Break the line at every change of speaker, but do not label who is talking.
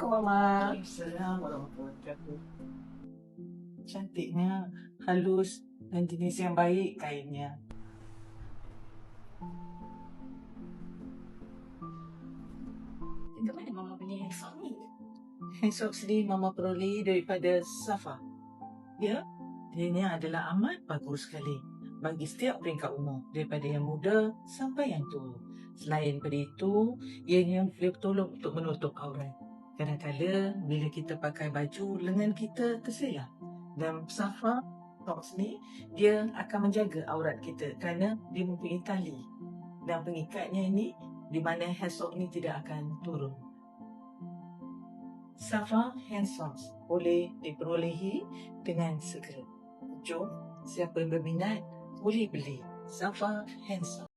Assalamualaikum Mama. Assalamualaikum warahmatullahi wabarakatuh. Cantiknya, halus dan jenis yang baik kainnya.
Dekat mana Mama beli handphone ni?
Handsock ni Mama peroleh daripada Safa. Ya, dia ni adalah amat bagus sekali bagi setiap peringkat umur, daripada yang muda sampai yang tua. Selain daripada itu, ianya boleh tolong untuk menutup aurat. Kadang-kadang bila kita pakai baju, lengan kita terselah. Dan Safa Socks ni, dia akan menjaga aurat kita kerana dia mempunyai tali. Dan pengikatnya ini, di mana handsock ni tidak akan turun. Safa Hand Socks boleh diperolehi dengan segera. Jom, siapa yang berminat boleh beli Safa Hand Socks.